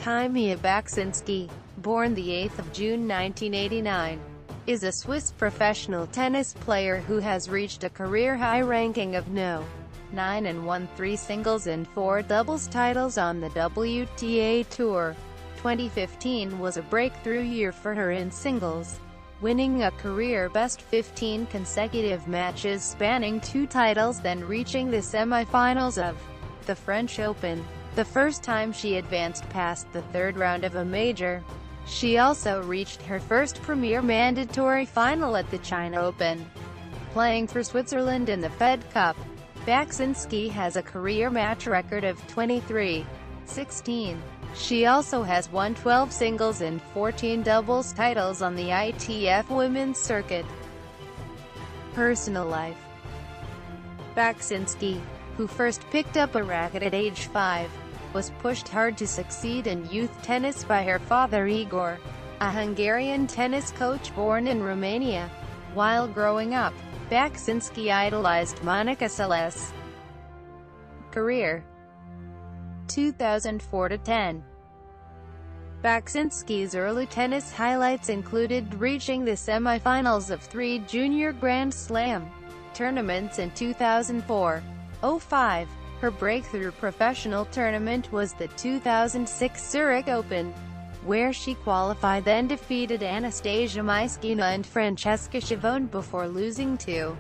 Timea Bacsinszky, born the 8th of June 1989, is a Swiss professional tennis player who has reached a career-high ranking of No. 9 and won 3 singles and 4 doubles titles on the WTA Tour. 2015 was a breakthrough year for her in singles, winning a career-best 15 consecutive matches spanning 2 titles, then reaching the semi-finals of the French Open, the first time she advanced past the third round of a major. She also reached her first Premier Mandatory final at the China Open, playing for Switzerland in the Fed Cup. Bacsinszky has a career match record of 23-16. She also has won 12 singles and 14 doubles titles on the ITF Women's Circuit. Personal life. Bacsinszky, who first picked up a racket at age 5, was pushed hard to succeed in youth tennis by her father Igor, a Hungarian tennis coach born in Romania. While growing up, Bacsinszky idolized Monica Seles. Career 2004-10. Bacsinszky's early tennis highlights included reaching the semifinals of 3 junior Grand Slam tournaments in 2004-05. Her breakthrough professional tournament was the 2006 Zurich Open, where she qualified, then defeated Anastasia Myskina and Francesca Schiavone before losing to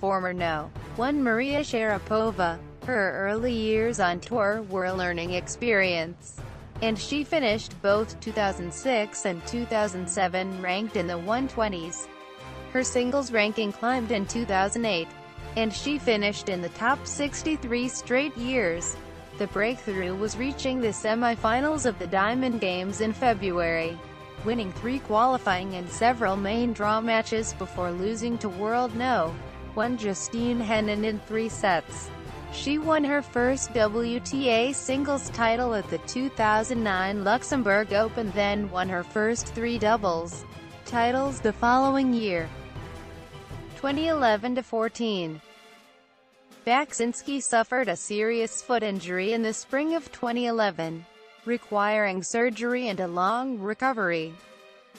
former No. 1 Maria Sharapova. Her early years on tour were a learning experience, and she finished both 2006 and 2007 ranked in the 120s. Her singles ranking climbed in 2008, and she finished in the top 63 straight years. The breakthrough was reaching the semi-finals of the Diamond Games in February, winning 3 qualifying and several main draw matches before losing to world No. 1 Justine Henin in 3 sets. She won her first WTA singles title at the 2009 Luxembourg Open, then won her first 3 doubles titles the following year. 2011-14. Bacsinszky suffered a serious foot injury in the spring of 2011, requiring surgery and a long recovery.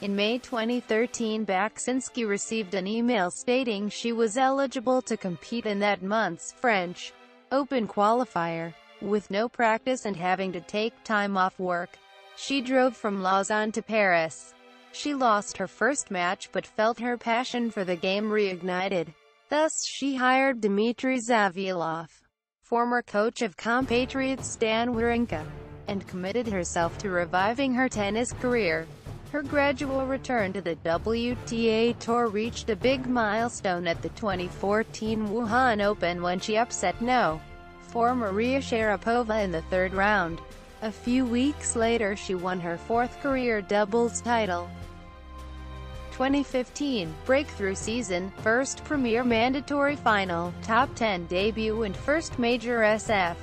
In May 2013, Bacsinszky received an email stating she was eligible to compete in that month's French Open qualifier. With no practice and having to take time off work, she drove from Lausanne to Paris. She lost her first match but felt her passion for the game reignited. Thus she hired Dmitry Zavialov, former coach of compatriot Stan Wawrinka, and committed herself to reviving her tennis career. Her gradual return to the WTA Tour reached a big milestone at the 2014 Wuhan Open when she upset No. 4 Maria Sharapova in the third round. A few weeks later she won her 4th career doubles title. 2015, breakthrough season, first Premier Mandatory final, top 10 debut and first major SF.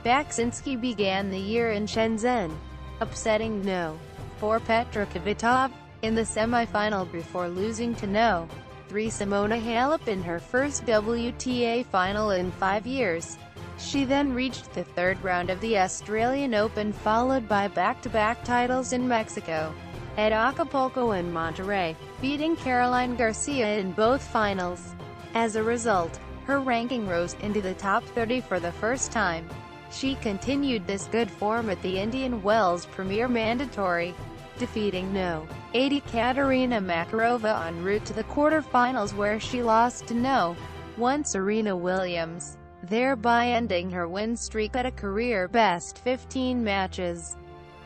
Bacsinszky began the year in Shenzhen, upsetting No. 4 Petra Kvitova in the semi-final before losing to No. 3 Simona Halep in her first WTA final in 5 years. She then reached the third round of the Australian Open, followed by back-to-back titles in Mexico, at Acapulco and Monterrey, beating Caroline Garcia in both finals. As a result, her ranking rose into the top 30 for the first time. She continued this good form at the Indian Wells Premier Mandatory, defeating No. 80 Katerina Makarova en route to the quarterfinals, where she lost to No. 1 Serena Williams, thereby ending her win streak at a career-best 15 matches.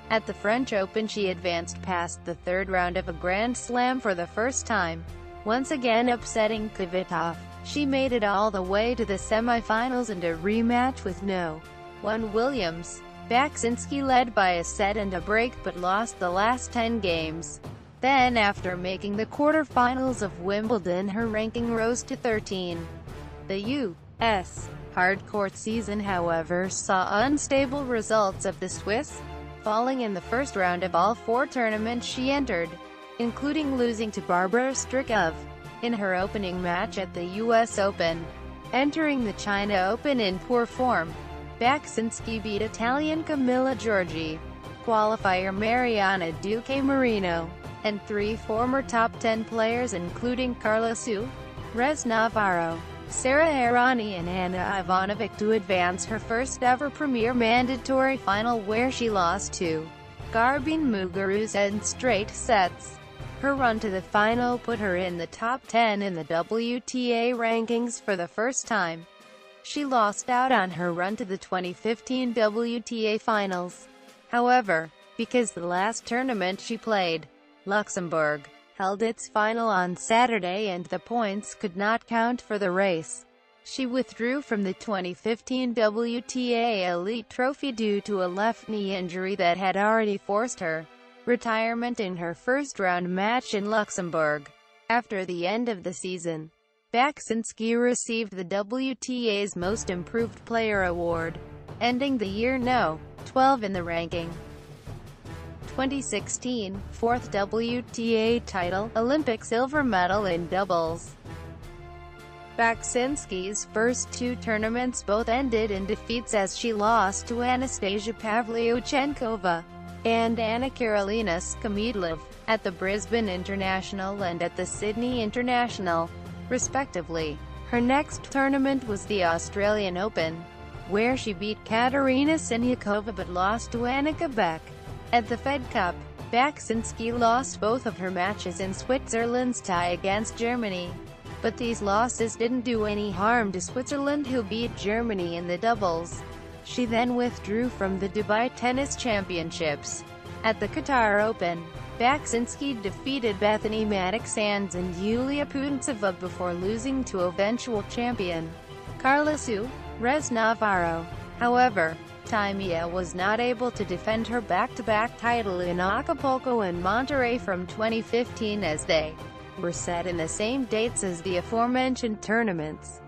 At the French Open she advanced past the third round of a Grand Slam for the first time, once again upsetting Kvitova. She made it all the way to the semi-finals and a rematch with No. 1 Williams. Bacsinszky led by a set and a break but lost the last 10 games. Then, after making the quarterfinals of Wimbledon, her ranking rose to 13. The U.S. hardcourt season, however, saw unstable results of the Swiss, falling in the first round of all 4 tournaments she entered, including losing to Barbara Strykov in her opening match at the U.S. Open. Entering the China Open in poor form, Bacsinszky beat Italian Camilla Giorgi qualifier Mariana Duque Marino, and 3 former top 10 players including Carla Su, Rez Navarro, Sara Errani and Ana Ivanovic to advance her first ever Premier Mandatory Final, where she lost to Garbine Muguruza in straight sets. Her run to the final put her in the top 10 in the WTA rankings for the first time. She lost out on her run to the 2015 WTA Finals, however, because the last tournament she played, Luxembourg, held its final on Saturday and the points could not count for the race. She withdrew from the 2015 WTA Elite Trophy due to a left knee injury that had already forced her retirement in her first-round match in Luxembourg. After the end of the season, Bacsinszky received the WTA's Most Improved Player award, ending the year No. 12 in the ranking. 2016, 4th WTA title, Olympic silver medal in doubles. Bacsinszky's first 2 tournaments both ended in defeats as she lost to Anastasia Pavlyuchenkova and Anna Karolina Skamidlov, at the Brisbane International and at the Sydney International, respectively. Her next tournament was the Australian Open, where she beat Katerina Siniakova but lost to Annika Beck. At the Fed Cup, Bacsinszky lost both of her matches in Switzerland's tie against Germany. But these losses didn't do any harm to Switzerland, who beat Germany in the doubles. She then withdrew from the Dubai Tennis Championships. At the Qatar Open, Bacsinszky defeated Bethany Mattek-Sands and Yulia Putintseva before losing to eventual champion Carla Su, Rez Navarro. However, Timea was not able to defend her back-to-back title in Acapulco and Monterrey from 2015 as they were set in the same dates as the aforementioned tournaments.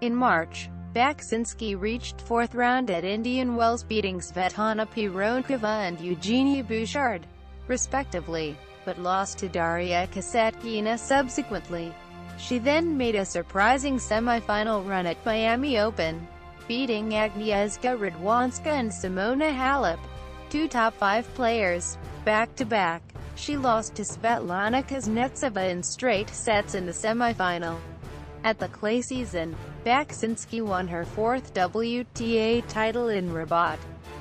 In March, Bacsinszky reached 4th round at Indian Wells, beating Svetlana Pironkova and Eugenia Bouchard, respectively, but lost to Daria Kasatkina subsequently. She then made a surprising semi-final run at Miami Open, beating Agnieszka Radwanska and Simona Halep, 2 top 5 players, back-to-back. She lost to Svetlana Kuznetsova in straight sets in the semi-final. At the clay season, Bacsinszky won her 4th WTA title in Rabat,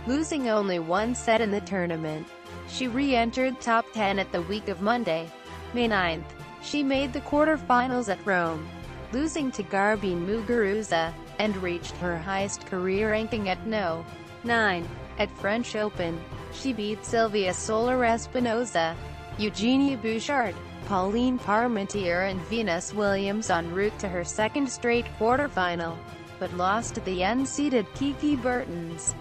losing only 1 set in the tournament. She re-entered top 10 at the week of Monday, May 9th. She made the quarterfinals at Rome, losing to Garbine Muguruza, and reached her highest career ranking at No. 9. At French Open, she beat Silvia Soler Espinosa, Eugenia Bouchard, Pauline Parmentier and Venus Williams en route to her second straight quarterfinal, but lost to the unseeded Kiki Bertens.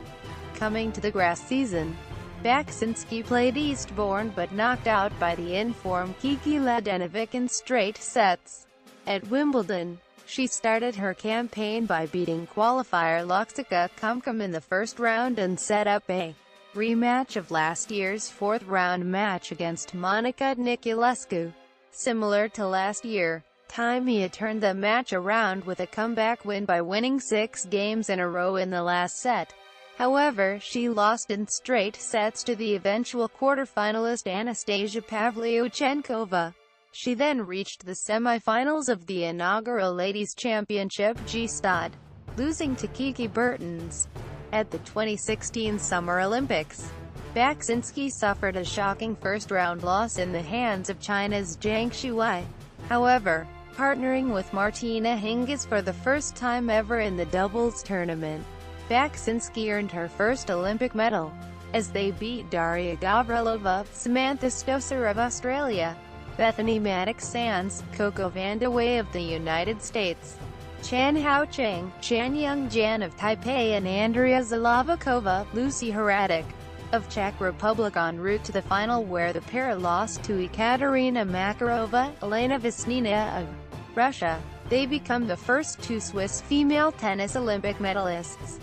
Coming to the grass season, Bacsinszky played Eastbourne but knocked out by the in-form Kiki Ledenovic in straight sets. At Wimbledon, she started her campaign by beating qualifier Luxika Kumkum in the first round and set up a rematch of last year's 4th round match against Monica Niculescu. Similar to last year, Timea turned the match around with a comeback win by winning 6 games in a row in the last set. However, she lost in straight sets to the eventual quarterfinalist Anastasia Pavlyuchenkova. She then reached the semi-finals of the inaugural Ladies' Championship G-Stade, losing to Kiki Bertens. At the 2016 Summer Olympics, Bacsinszky suffered a shocking first-round loss in the hands of China's Zhang Shuai. However, partnering with Martina Hingis for the first time ever in the doubles tournament, Bacsinszky earned her first Olympic medal, as they beat Daria Gavrilova, Samantha Stosur of Australia, Bethany Mattek-Sands, Coco Vandeweghe of the United States, Chan Hao Cheng, Chan Young Jan of Taipei and Andrea Zlavakova, Lucy Hradek of Czech Republic en route to the final, where the pair lost to Ekaterina Makarova, Elena Vesnina of Russia. They become the first 2 Swiss female tennis Olympic medalists.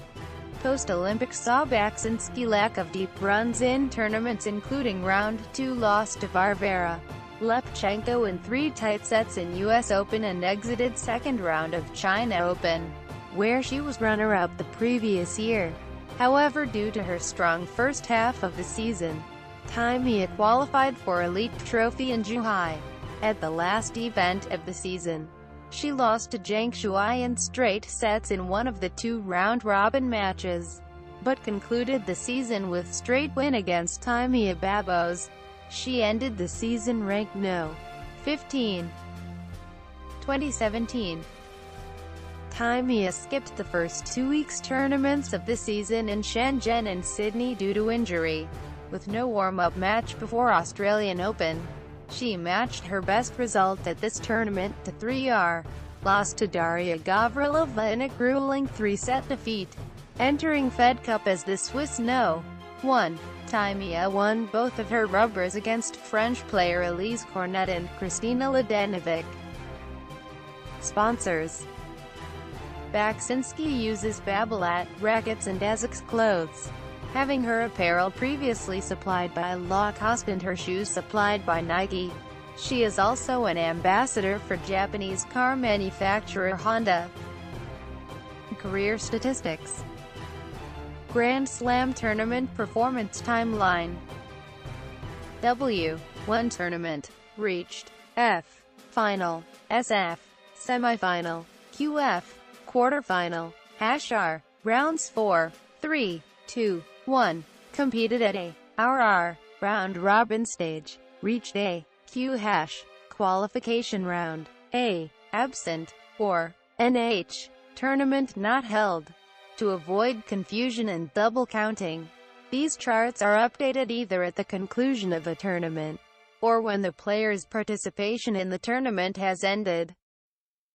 Post-Olympics saw Bacsinszky lack of deep runs in tournaments, including round 2 loss to Varvara Lepchenko in 3 tight sets in US Open, and exited 2nd round of China Open, where she was runner-up the previous year. However, due to her strong first half of the season, Timea qualified for Elite Trophy in Zhuhai. At the last event of the season, she lost to Zhang Shuai in straight sets in one of the two round-robin matches, but concluded the season with straight win against Timea Babos. She ended the season ranked No. 15. 2017. Timea skipped the first 2 weeks tournaments of the season in Shenzhen and Sydney due to injury. With no warm-up match before Australian Open, she matched her best result at this tournament to 3-R, lost to Daria Gavrilova in a grueling 3-set defeat. Entering Fed Cup as the Swiss No. 1, Timea won both of her rubbers against French player Elise Cornet and Kristina Ladenovic. Sponsors: Bacsinszky uses Babolat rackets and Asics clothes, having her apparel previously supplied by Lacoste and her shoes supplied by Nike. She is also an ambassador for Japanese car manufacturer Honda. Career statistics. Grand Slam Tournament Performance Timeline. W1 Tournament. Reached. F. Final. SF. Semifinal. QF. Quarterfinal. #R. Rounds 4, 3, 2, 1. Competed at A. RR. Round Robin Stage. Reached A. Q#. Qualification Round. A. Absent. Or NH. Tournament not held. To avoid confusion and double counting, these charts are updated either at the conclusion of a tournament, or when the player's participation in the tournament has ended.